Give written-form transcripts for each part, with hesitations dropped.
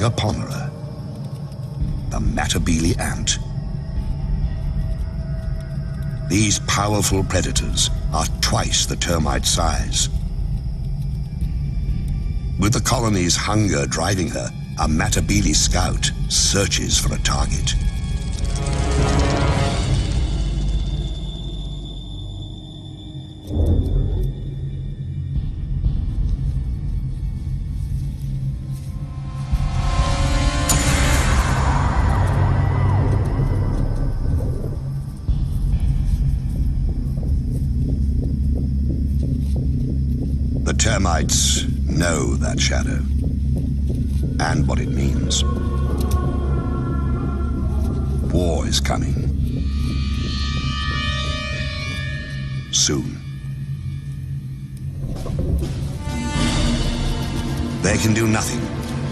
megaponera, the Matabele ant. These powerful predators are twice the termite size. With the colony's hunger driving her, a Matabele scout searches for a target. The termites know that shadow and what it means. War is coming. Soon. They can do nothing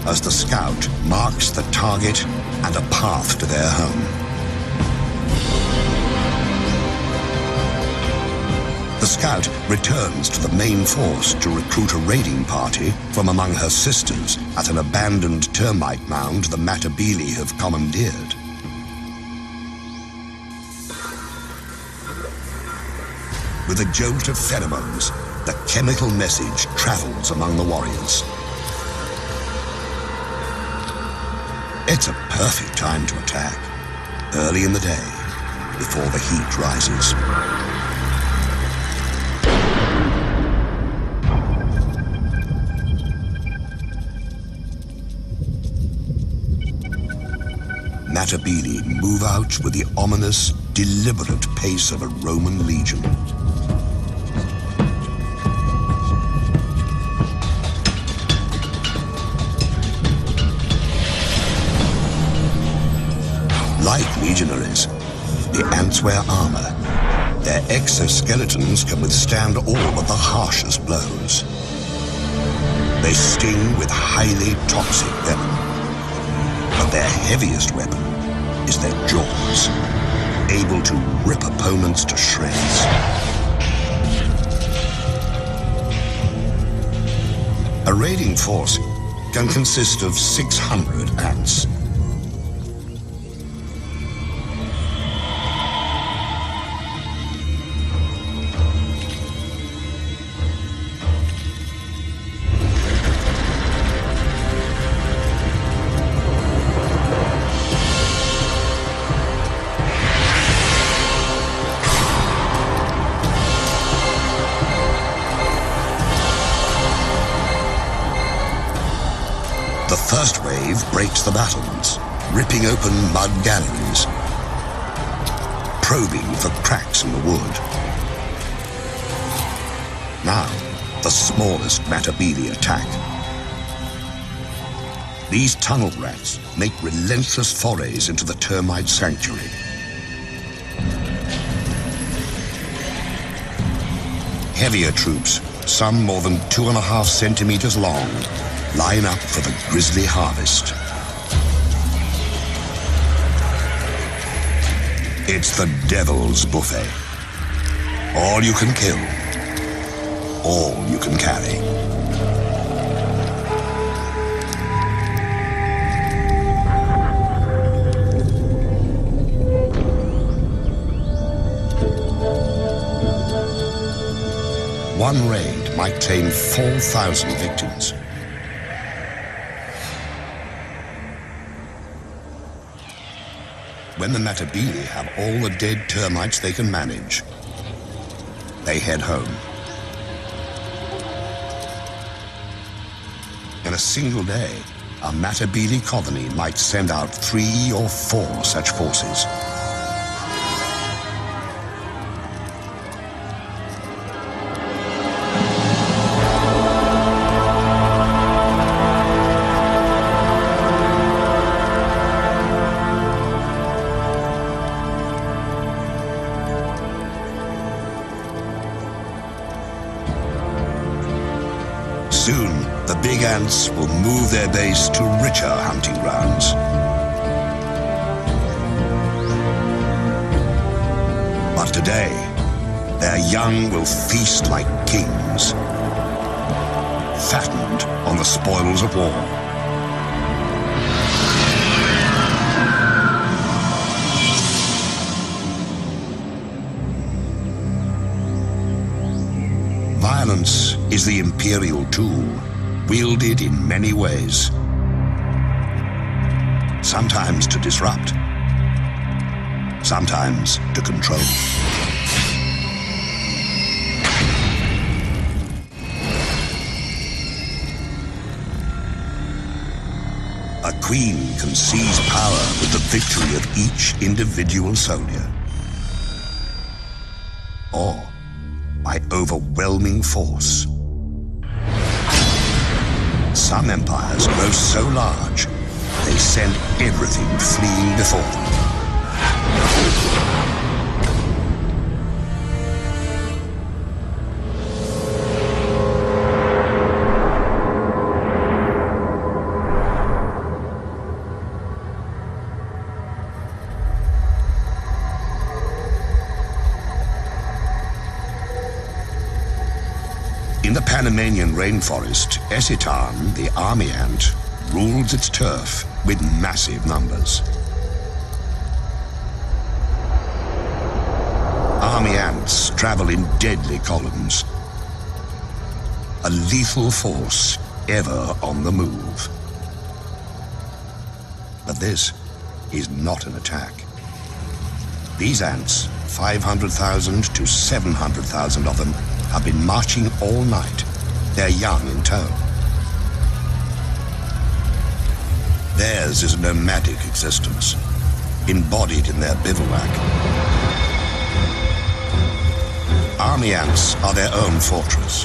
as the scout marks the target and a path to their home. The scout returns to the main force to recruit a raiding party from among her sisters at an abandoned termite mound the Matabele have commandeered. With a jolt of pheromones, the chemical message travels among the warriors. It's a perfect time to attack, early in the day, before the heat rises. Matabele move out with the ominous, deliberate pace of a Roman legion. Like legionaries, the ants wear armor. Their exoskeletons can withstand all of the harshest blows. They sting with highly toxic venom. But their heaviest weapon is their jaws, able to rip opponents to shreds. A raiding force can consist of 600 ants. The first wave breaks the battlements, ripping open mud galleries, probing for cracks in the wood. Now, the smallest Matabele attack. These tunnel rats make relentless forays into the termite sanctuary. Heavier troops, some more than 2.5 centimeters long, line up for the grisly harvest. It's the devil's buffet. All you can kill, all you can carry. One raid might claim 4,000 victims. When the Matabele have all the dead termites they can manage, they head home. In a single day, a Matabele colony might send out 3 or 4 such forces. Soon, the big ants will move their base to richer hunting grounds. But today, their young will feast like kings, fattened on the spoils of war. Violence is the imperial tool, wielded in many ways. Sometimes to disrupt, sometimes to control. A queen can seize power with the victory of each individual soldier, or by overwhelming force. Some empires grow so large, they send everything fleeing before them. In the Panamanian rainforest, Eciton, the army ant, rules its turf with massive numbers. Army ants travel in deadly columns, a lethal force ever on the move. But this is not an attack. These ants, 500,000 to 700,000 of them, have been marching all night, their young in tow. Theirs is a nomadic existence, embodied in their bivouac. Army ants are their own fortress,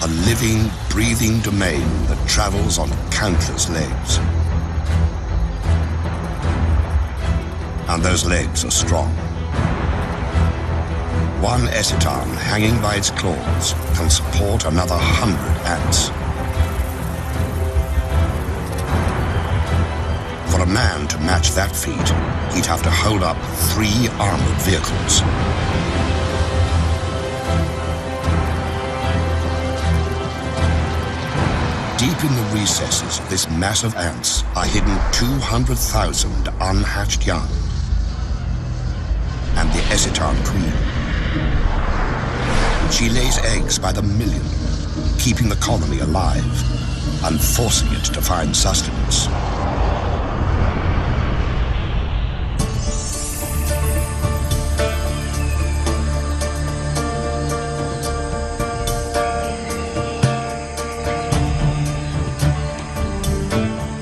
a living, breathing domain that travels on countless legs. And those legs are strong. One Eciton hanging by its claws can support another 100 ants. For a man to match that feat, he'd have to hold up 3 armored vehicles. Deep in the recesses of this mass of ants are hidden 200,000 unhatched young, and the Eciton queen. She lays eggs by the million, keeping the colony alive and forcing it to find sustenance.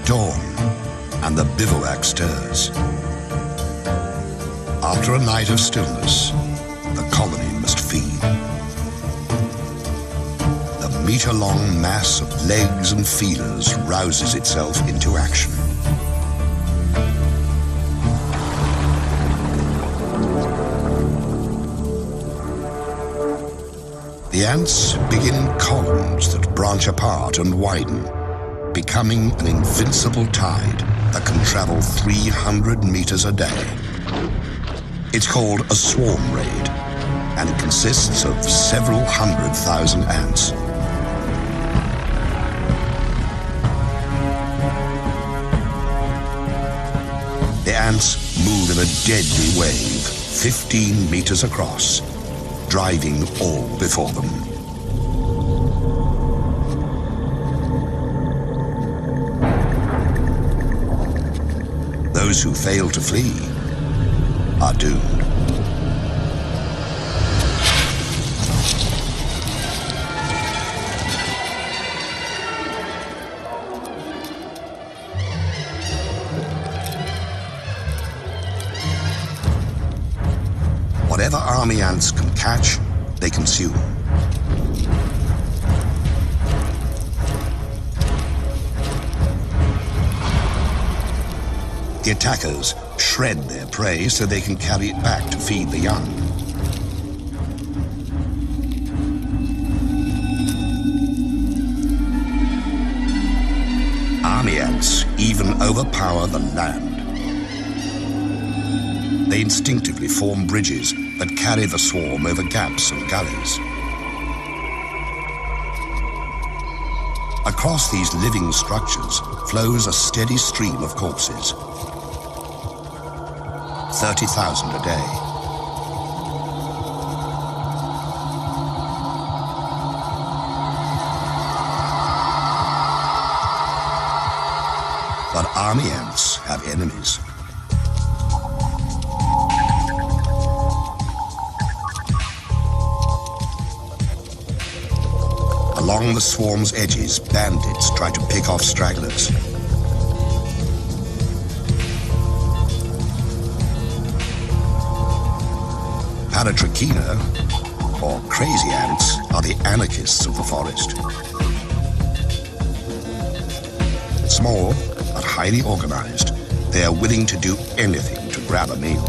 Dawn, and the bivouac stirs. After a night of stillness, the colony must feed. The meter-long mass of legs and feelers rouses itself into action. The ants begin in columns that branch apart and widen, becoming an invincible tide that can travel 300 meters a day. It's called a swarm raid, and it consists of several 100,000 ants. The ants move in a deadly wave, 15 meters across, driving all before them. Those who fail to flee are doomed. Whatever army ants can catch, they consume. The attackers shred their prey so they can carry it back to feed the young. Army ants even overpower the land. They instinctively form bridges that carry the swarm over gaps and gullies. Across these living structures flows a steady stream of corpses. 30,000 a day. But army ants have enemies. Along the swarm's edges, bandits try to pick off stragglers. Paratrachina, or crazy ants, are the anarchists of the forest. Small, but highly organized, they are willing to do anything to grab a meal.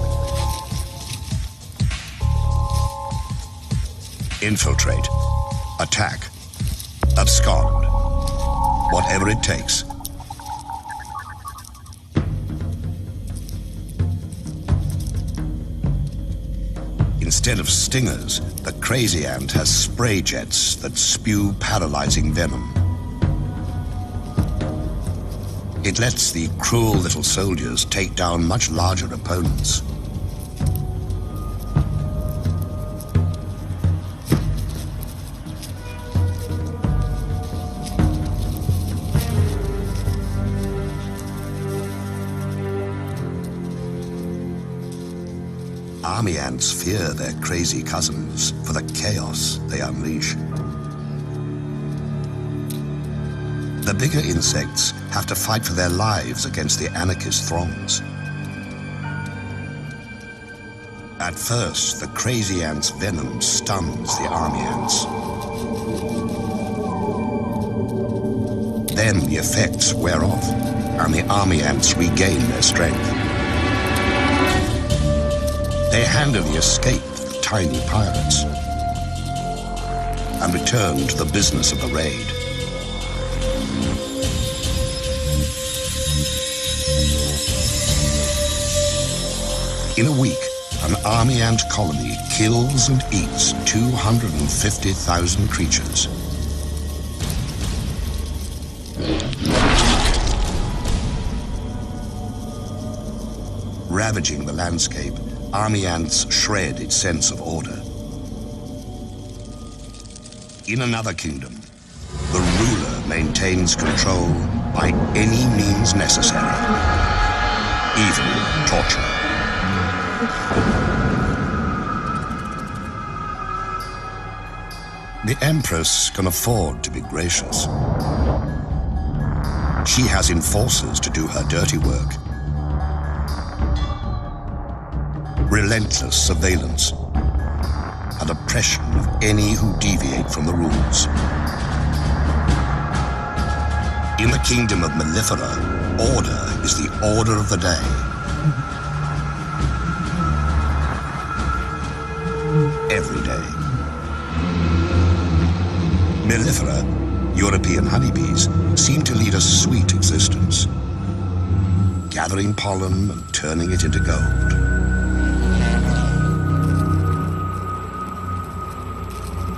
Infiltrate, attack, abscond, whatever it takes. Instead of stingers, the crazy ant has spray jets that spew paralyzing venom. It lets the cruel little soldiers take down much larger opponents. Army ants fear their crazy cousins for the chaos they unleash. The bigger insects have to fight for their lives against the anarchist throngs. At first, the crazy ant's venom stuns the army ants. Then the effects wear off, and the army ants regain their strength. They handily escape the tiny pirates and return to the business of the raid. In a week, an army ant colony kills and eats 250,000 creatures. Ravaging the landscape, army ants shred its sense of order. In another kingdom, the ruler maintains control by any means necessary, even torture. The Empress can afford to be gracious. She has enforcers to do her dirty work. Relentless surveillance and oppression of any who deviate from the rules. In the kingdom of Mellifera, order is the order of the day. Every day. Mellifera, European honeybees, seem to lead a sweet existence, gathering pollen and turning it into gold.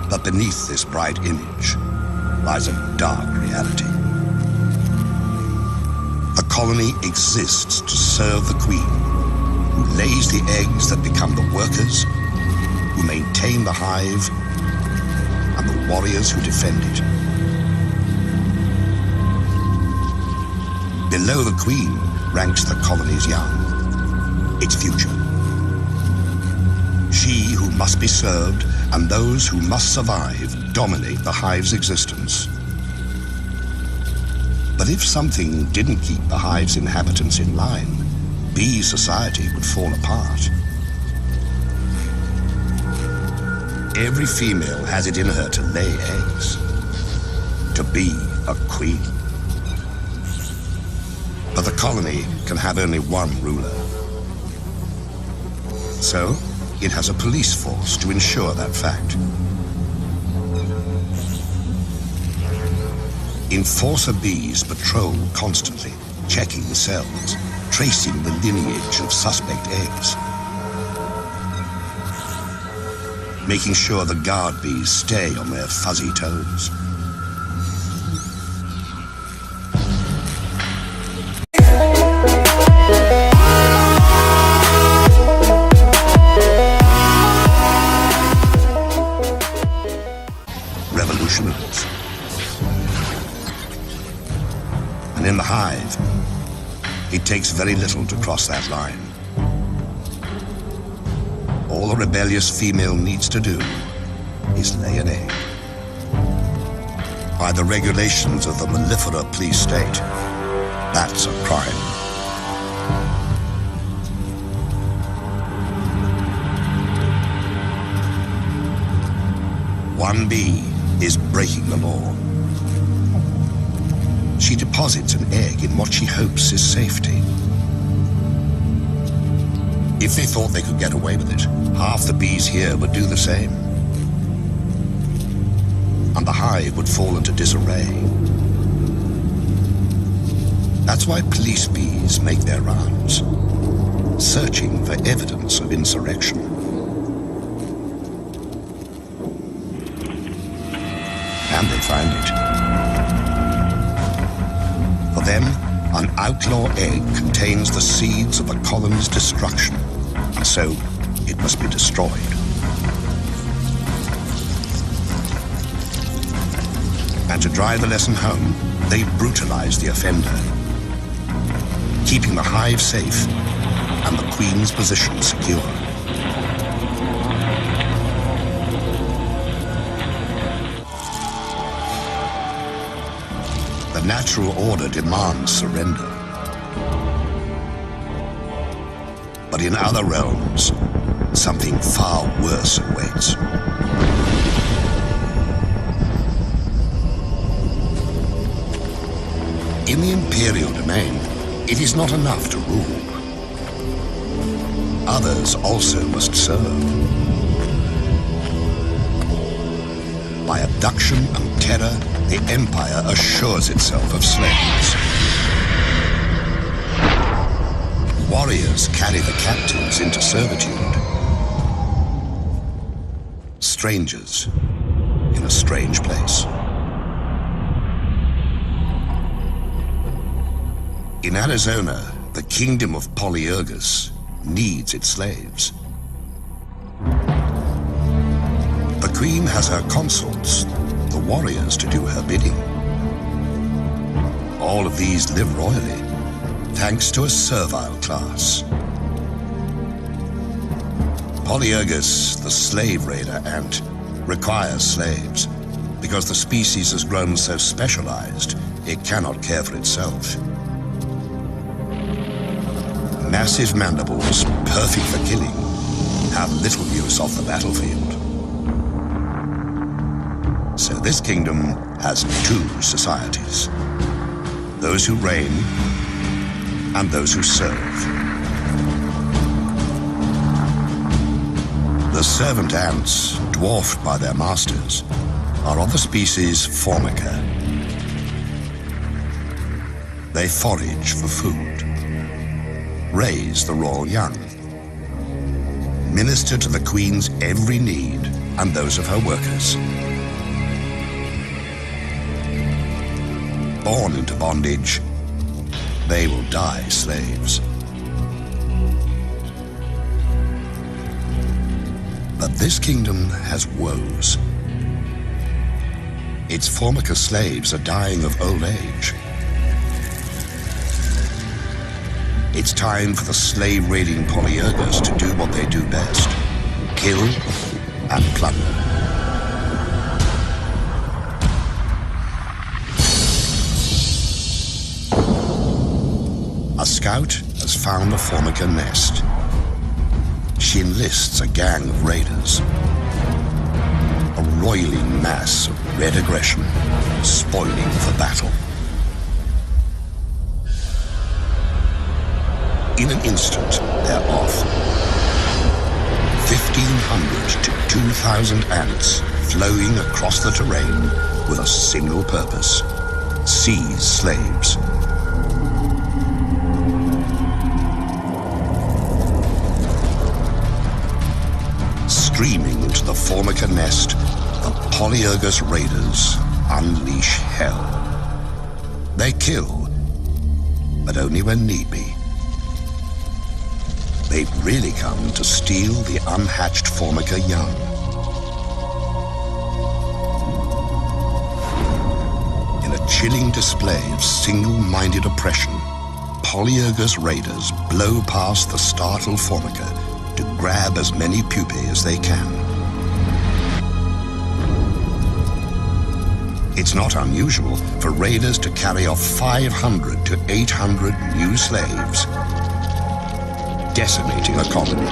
But beneath this bright image lies a dark reality. The colony exists to serve the queen, who lays the eggs that become the workers, who maintain the hive, and the warriors who defend it. Below the queen ranks the colony's young, its future. She who must be served and those who must survive dominate the hive's existence. But if something didn't keep the hive's inhabitants in line, bee society would fall apart. Every female has it in her to lay eggs, to be a queen. But the colony can have only one ruler. So, it has a police force to ensure that fact. Enforcer bees patrol constantly, checking the cells, tracing the lineage of suspect eggs, making sure the guard bees stay on their fuzzy toes. Revolutionaries. And in the hive, It takes very little to cross that line. All a rebellious female needs to do is lay an egg. By the regulations of the mellifera police state, that's a crime. One bee is breaking the law. She deposits an egg in what she hopes is safety. If they thought they could get away with it, half the bees here would do the same. And the hive would fall into disarray. That's why police bees make their rounds, searching for evidence of insurrection. And they find it. For them, an outlaw egg contains the seeds of a colony's destruction, and so it must be destroyed. And to drive the lesson home, they brutalize the offender, keeping the hive safe and the queen's position secure. The natural order demands surrender. But in other realms, something far worse awaits. In the imperial domain, it is not enough to rule. Others also must serve. By abduction and terror, the empire assures itself of slaves. Warriors carry the captives into servitude. Strangers in a strange place. In Arizona, the kingdom of Polyergus needs its slaves. The queen has her consorts, the warriors, to do her bidding. All of these live royally, thanks to a servile class. Polyergus, the slave raider ant, requires slaves because the species has grown so specialized it cannot care for itself. Massive mandibles, perfect for killing, have little use off the battlefield. So this kingdom has two societies: those who reign and those who serve. The servant ants, dwarfed by their masters, are of the species Formica. They forage for food, raise the royal young, minister to the queen's every need and those of her workers. Born into bondage, they will die slaves. But this kingdom has woes. Its Formica slaves are dying of old age. It's time for the slave-raiding Polyergus to do what they do best: kill and plunder. A scout has found a Formica nest. She enlists a gang of raiders. A roiling mass of red aggression, spoiling for battle. In an instant, they're off. 1,500 to 2,000 ants flowing across the terrain with a single purpose: seize slaves. Streaming into the Formica nest, the Polyergus raiders unleash hell. They kill, but only when need be. They've really come to steal the unhatched Formica young. In a chilling display of single-minded oppression, polyergus raiders blow past the startled formica to grab as many pupae as they can. It's not unusual for raiders to carry off 500 to 800 new slaves, decimating a colony.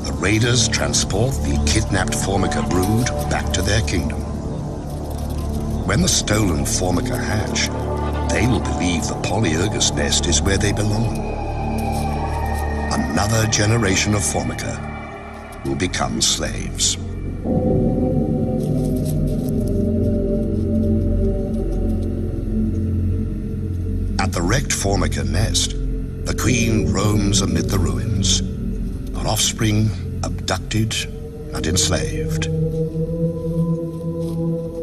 The raiders transport the kidnapped formica brood back to their kingdom. When the stolen formica hatch, they will believe the polyergus nest is where they belong. Another generation of formica will become slaves. At the wrecked formica nest, the queen roams amid the ruins, her offspring abducted and enslaved.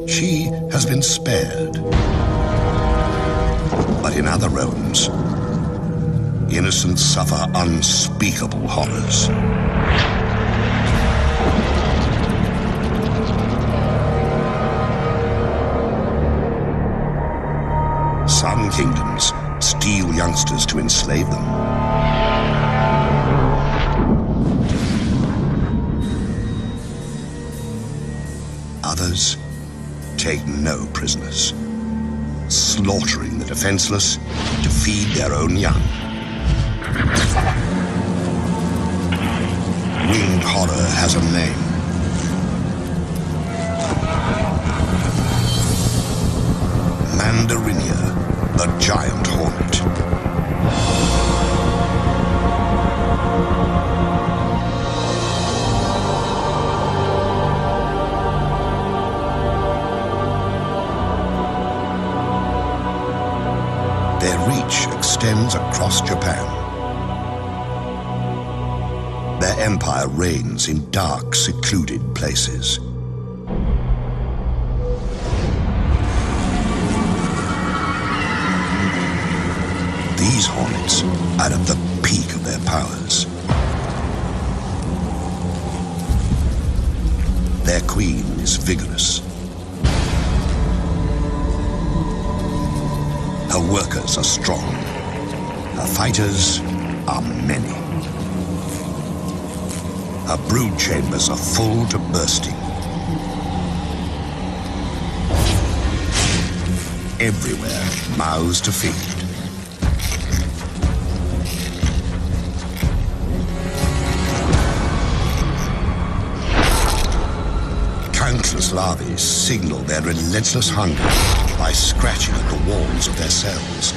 She has been spared, but in other realms, innocents suffer unspeakable horrors. Some kingdoms steal youngsters to enslave them. Others take no prisoners, slaughtering the defenseless to feed their own young. Winged horror has a name. Mandarinia, the giant hornet. Their reach extends across Japan. Their empire reigns in dark, secluded places. These hornets are at the peak of their powers. Their queen is vigorous. Her workers are strong. Her fighters are many. Her brood chambers are full to bursting. Everywhere, mouths to feed. Countless larvae signal their relentless hunger by scratching at the walls of their cells.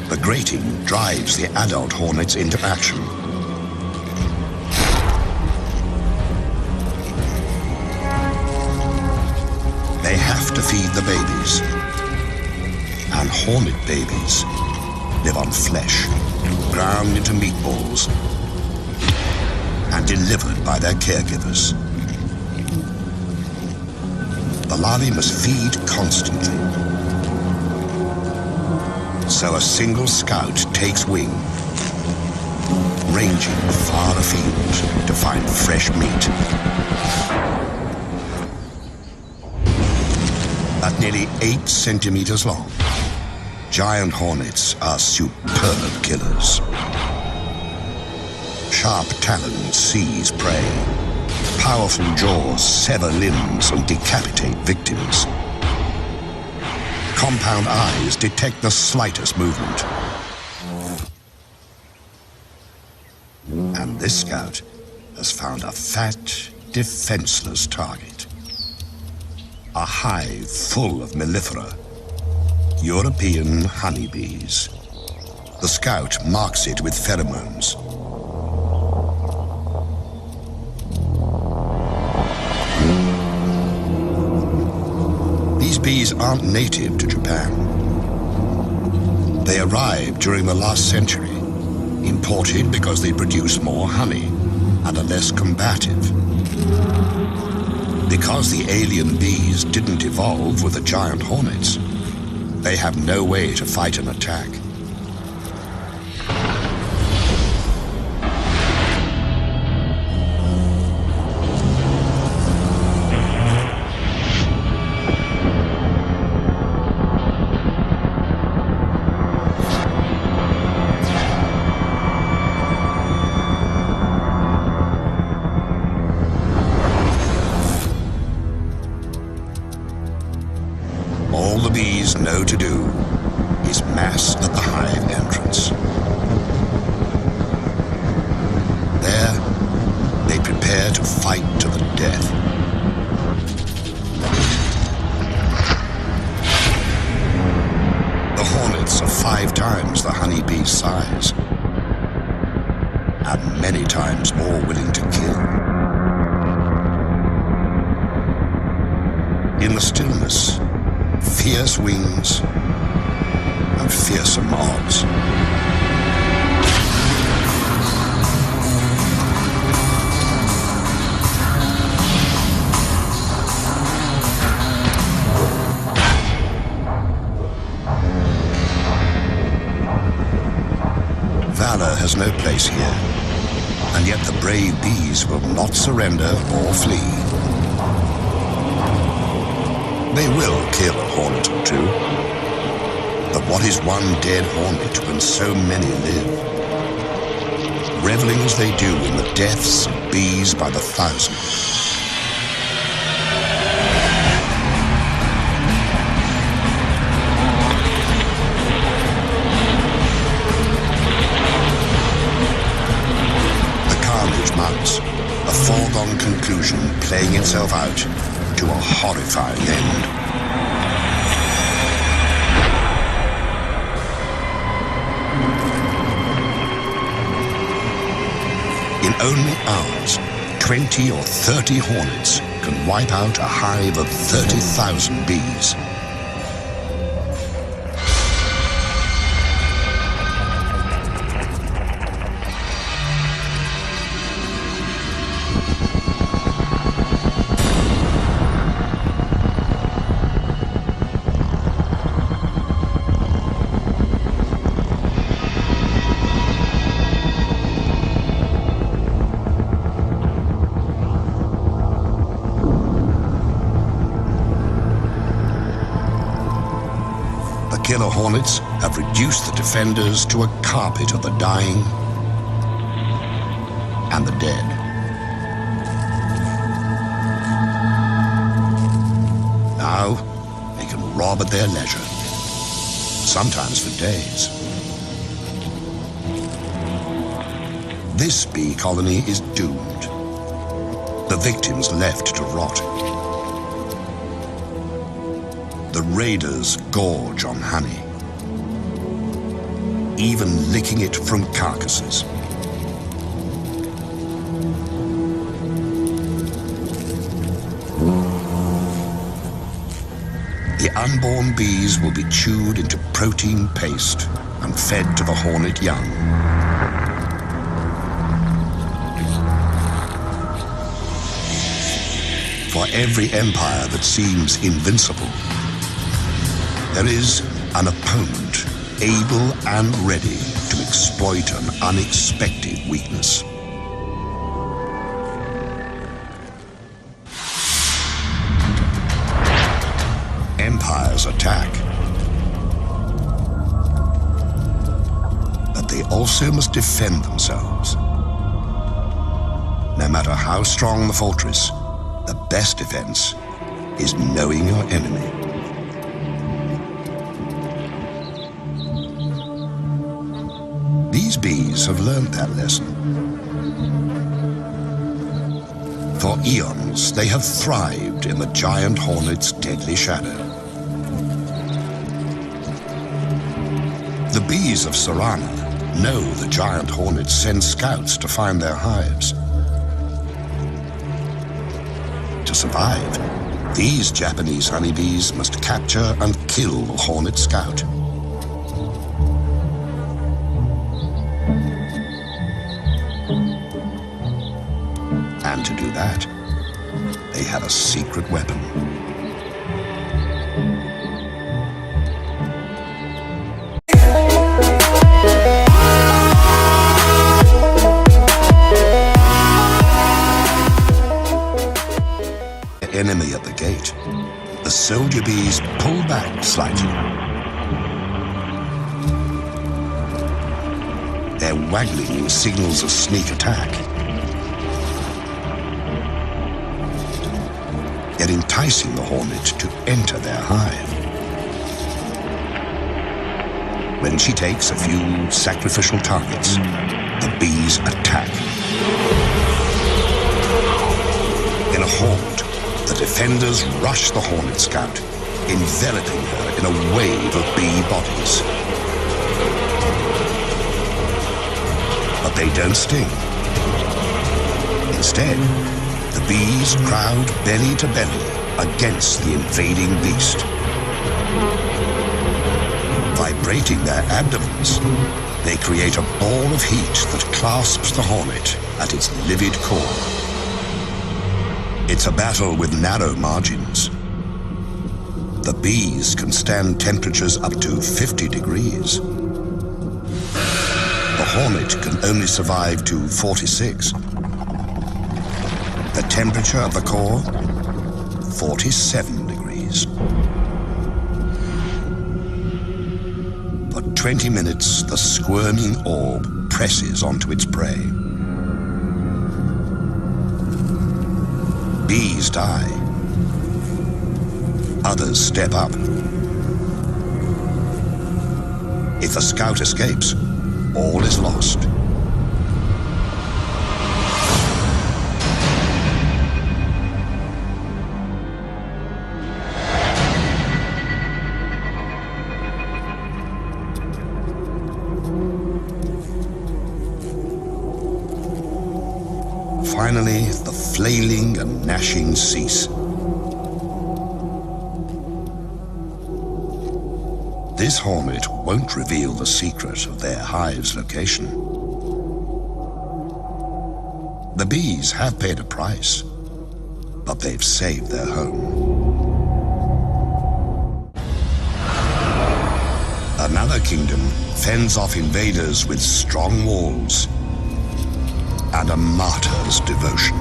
The grating drives the adult hornets into action. They have to feed the babies. And hornet babies live on flesh, ground into meatballs, and delivered by their caregivers. The larvae must feed constantly. So a single scout takes wing, ranging far afield to find fresh meat. At nearly 8 centimeters long, giant hornets are superb killers. Sharp talons seize prey. Powerful jaws sever limbs and decapitate victims. Compound eyes detect the slightest movement. And this scout has found a fat, defenseless target. A hive full of mellifera, European honeybees. The scout marks it with pheromones. These bees aren't native to Japan. They arrived during the last century, imported because they produce more honey and are less combative. Because the alien bees didn't evolve with the giant hornets, they have no way to fight an attack. bees know to do is mass at the hive entrance. There, they prepare to fight to the death. The hornets are 5 times the honeybee's size, and many times more willing to kill. In the stillness, fierce wings and fearsome odds. Valor has no place here, and yet the brave bees will not surrender or flee. They will kill a hornet or 2, but what is one dead hornet when so many live? Reveling as they do in the deaths of bees by the thousand. A foregone conclusion playing itself out to a horrifying end. In only hours, 20 or 30 hornets can wipe out a hive of 30,000 bees. Killer hornets have reduced the defenders to a carpet of the dying and the dead. Now, they can rob at their leisure, sometimes for days. This bee colony is doomed, the victims left to rot. The raiders gorge on honey, even licking it from carcasses. The unborn bees will be chewed into protein paste and fed to the hornet young. For every empire that seems invincible, there is an opponent able and ready to exploit an unexpected weakness. Empires attack, but they also must defend themselves. No matter how strong the fortress, the best defense is knowing your enemy. These bees have learned that lesson. For eons, they have thrived in the giant hornet's deadly shadow. The bees of Sarana know the giant hornets send scouts to find their hives. To survive, these Japanese honeybees must capture and kill the hornet scout. And to do that, they have a secret weapon. Enemy at the gate, the soldier bees pull back slightly. Their waggling signals a sneak attack. They're enticing the hornet to enter their hive. When she takes a few sacrificial targets, the bees attack. In a horde, the defenders rush the hornet scout, enveloping her in a wave of bee bodies. But they don't sting. Instead, the bees crowd belly to belly against the invading beast. Vibrating their abdomens, they create a ball of heat that clasps the hornet at its livid core. It's a battle with narrow margins. The bees can stand temperatures up to 50 degrees. The hornet can only survive to 46. The temperature of the core, 47 degrees. For 20 minutes, the squirming orb presses onto its prey. Bees die. Others step up. If the scout escapes, all is lost. Finally, the flailing and gnashing cease. This hornet won't reveal the secret of their hive's location. The bees have paid a price, but they've saved their home. Another kingdom fends off invaders with strong walls and a martyr's devotion.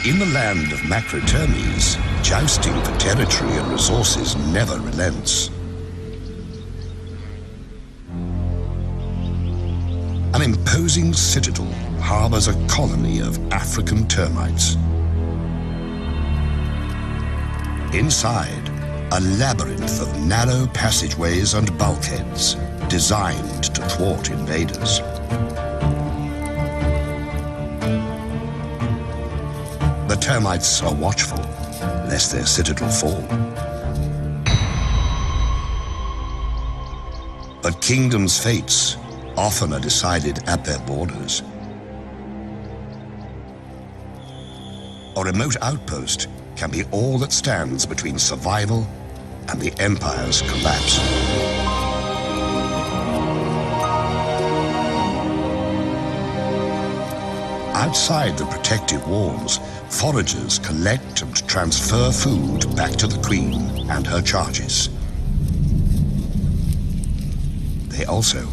In the land of Macrotermes, jousting for territory and resources never relents. An imposing citadel harbors a colony of African termites. Inside, a labyrinth of narrow passageways and bulkheads designed to thwart invaders. The termites are watchful, lest their citadel fall. But kingdoms' fates often are decided at their borders. A remote outpost can be all that stands between survival and the empire's collapse. Outside the protective walls, foragers collect and transfer food back to the queen and her charges. They also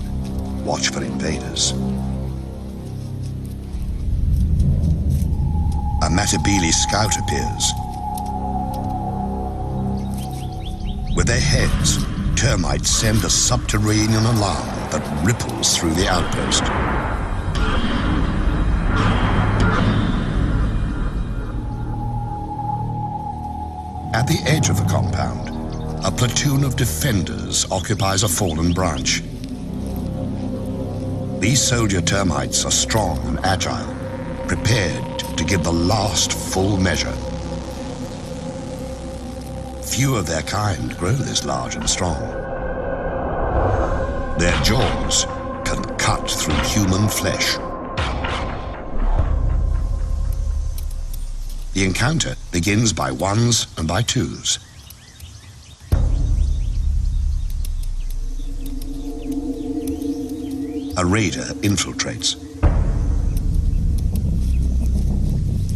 watch for invaders. A Matabele scout appears. With their heads, termites send a subterranean alarm that ripples through the outpost. At the edge of the compound, a platoon of defenders occupies a fallen branch. These soldier termites are strong and agile, prepared to give the last full measure. Few of their kind grow this large and strong. Their jaws can cut through human flesh. The encounter begins by ones and by twos. A raider infiltrates.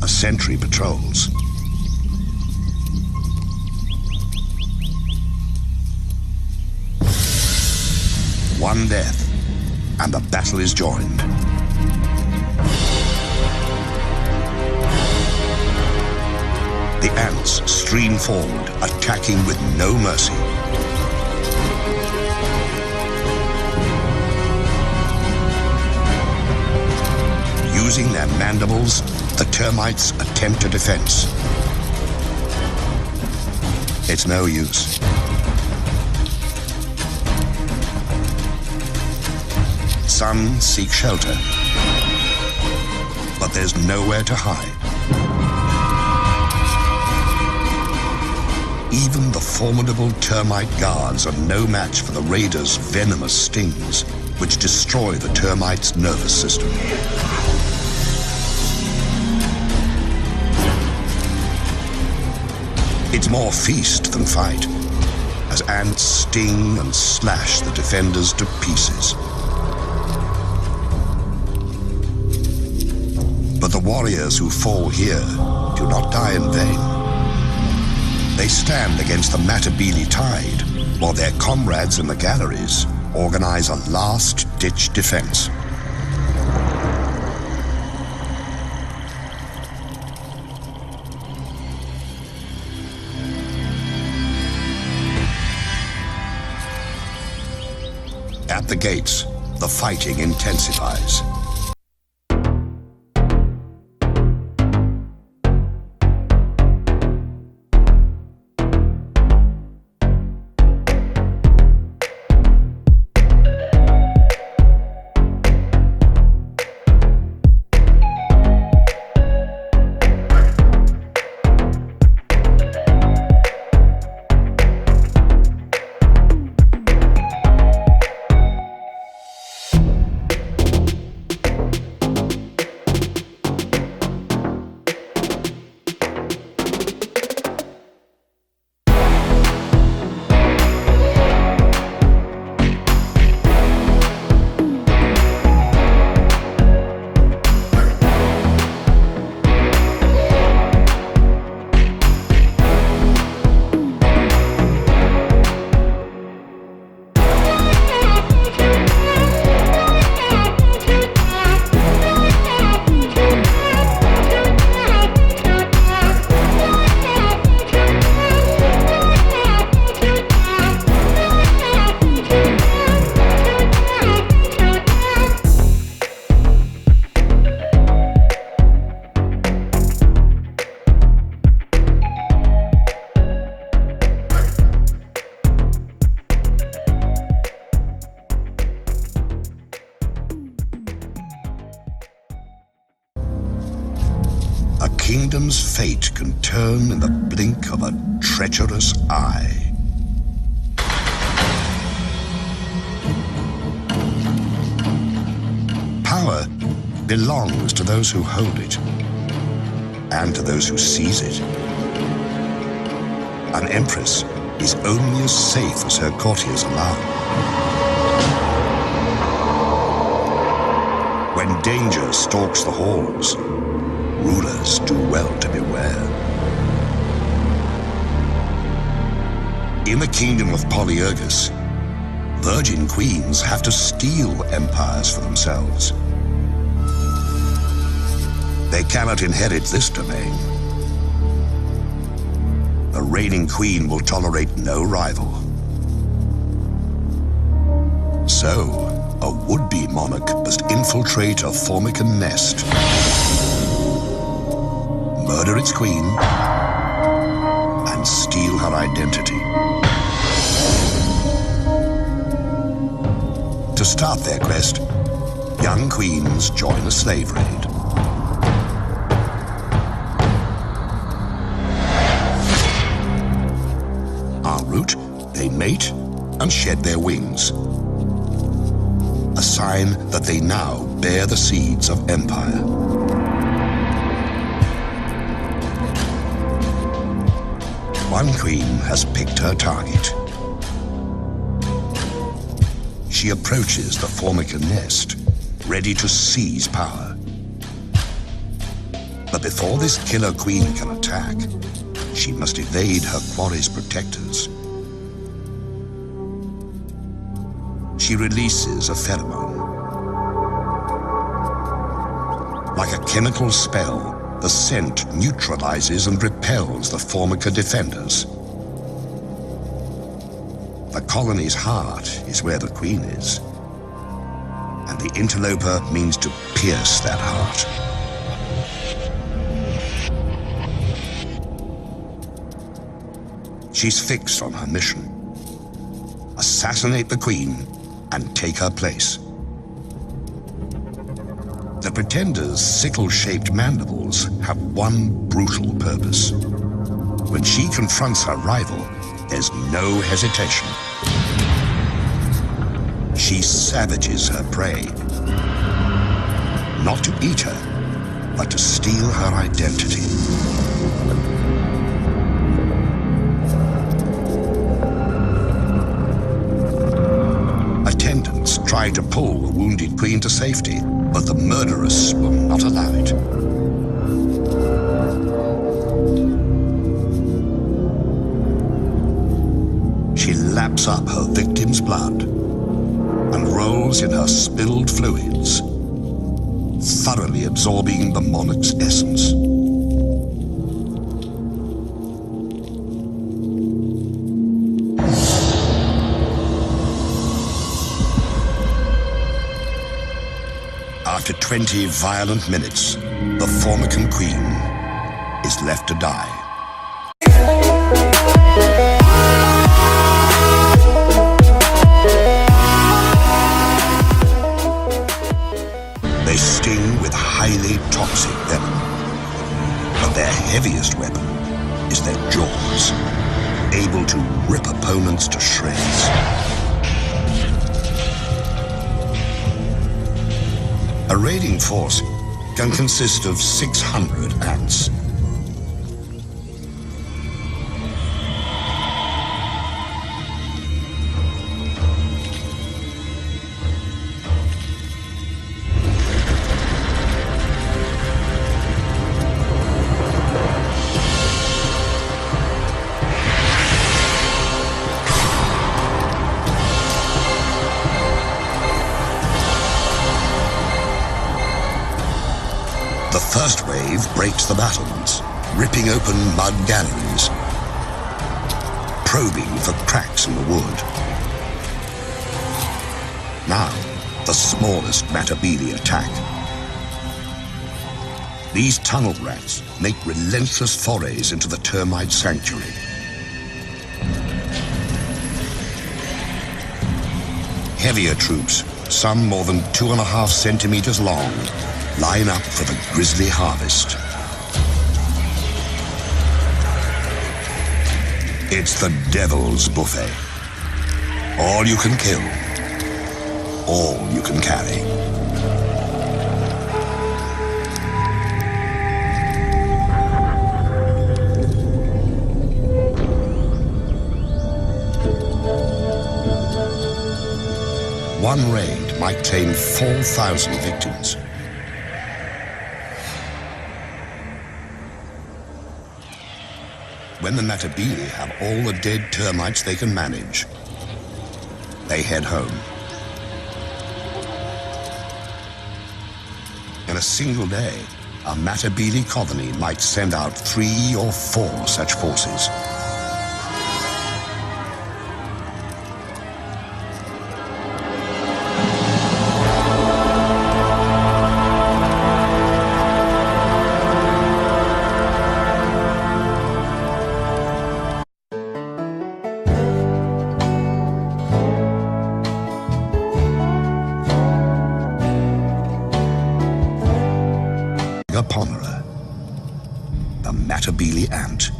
A sentry patrols. One death, and the battle is joined. The ants stream forward, attacking with no mercy. Using their mandibles, The termites attempt a defense. It's no use. Some seek shelter, but there's nowhere to hide. Even the formidable termite guards are no match for the raiders' venomous stings, which destroy the termite's nervous system. It's more feast than fight, as ants sting and slash the defenders to pieces. But the warriors who fall here do not die in vain. They stand against the Matabele tide, while their comrades in the galleries organize a last-ditch defense. At the gates, the fighting intensifies. Kingdom's fate can turn in the blink of a treacherous eye. Power belongs to those who hold it, and to those who seize it. An empress is only as safe as her courtiers allow. When danger stalks the halls, rulers do well to beware. In the kingdom of Polyergus, virgin queens have to steal empires for themselves. They cannot inherit this domain. A reigning queen will tolerate no rival. So, a would-be monarch must infiltrate a Formican nest, murder its queen, and steal her identity. To start their quest, young queens join a slave raid. En route, they mate and shed their wings, a sign that they now bear the seeds of empire. One queen has picked her target. She approaches the Formican nest, ready to seize power. But before this killer queen can attack, she must evade her quarry's protectors. She releases a pheromone. Like a chemical spell, the scent neutralizes and repels the Formica defenders. The colony's heart is where the queen is, and the interloper means to pierce that heart. She's fixed on her mission. Assassinate the queen and take her place. The pretender's sickle-shaped mandibles have one brutal purpose. When she confronts her rival, there's no hesitation. She savages her prey. Not to eat her, but to steal her identity. Attendants try to pull the wounded queen to safety, but the murderess will not allow it. She laps up her victim's blood and rolls in her spilled fluids, thoroughly absorbing the monarch's essence. After 20 violent minutes, the Formican queen is left to die. They sting with highly toxic venom, but their heaviest weapon is their jaws, able to rip opponents to shreds. A raiding force can consist of 600 ants. The first wave breaks the battlements, ripping open mud galleries, probing for cracks in the wood. Now, the smallest Matabili attack. These tunnel rats make relentless forays into the termite sanctuary. Heavier troops, some more than 2.5 centimeters long, line up for the grisly harvest. It's the devil's buffet. All you can kill, all you can carry. One raid might claim 4,000 victims. When the Matabili have all the dead termites they can manage, they head home. In a single day, a Matabili colony might send out 3 or 4 such forces. The Matabili ant.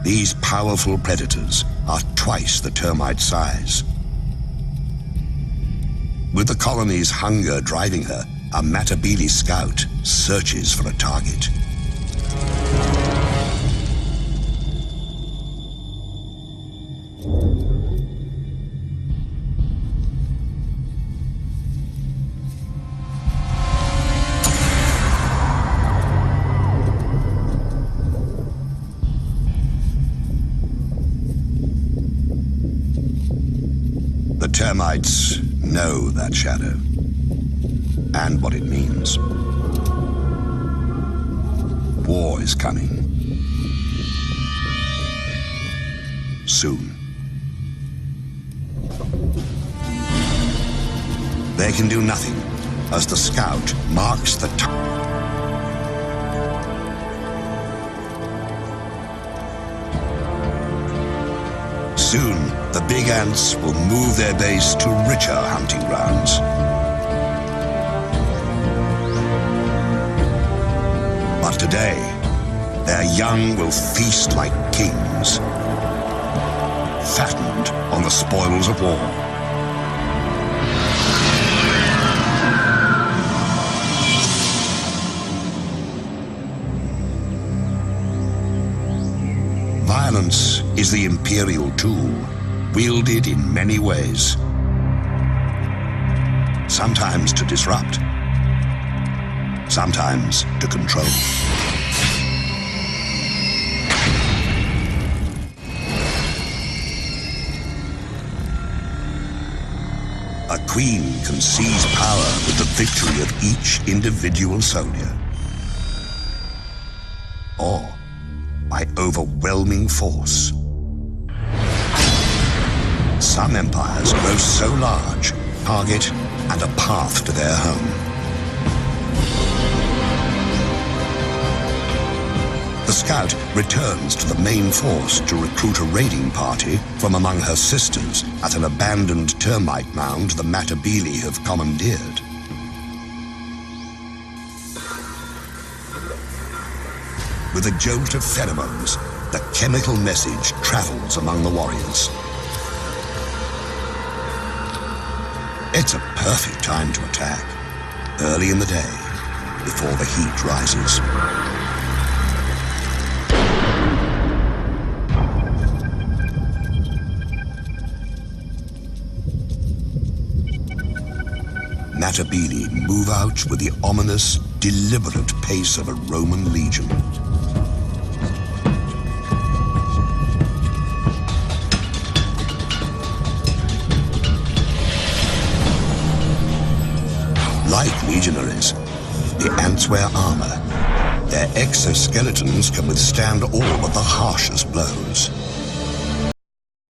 These powerful predators are twice the termite size. With the colony's hunger driving her, a Matabili scout searches for a target. The termites know that shadow and what it means. War is coming. Soon. They can do nothing as the scout marks the Soon, the big ants will move their base to richer hunting grounds. But today, their young will feast like kings, fattened on the spoils of war. Violence is the imperial tool, wielded in many ways. Sometimes to disrupt, sometimes to control. A queen can seize power with the victory of each individual soldier, or by overwhelming force. Some empires grow so large, target and a path to their home. The scout returns to the main force to recruit a raiding party from among her sisters at an abandoned termite mound the Marabunta have commandeered. With a jolt of pheromones, the chemical message travels among the warriors. It's a perfect time to attack, early in the day, before the heat rises. Marabunta move out with the ominous, deliberate pace of a Roman legion. Like legionaries, the ants wear armor. Their exoskeletons can withstand all but the harshest blows.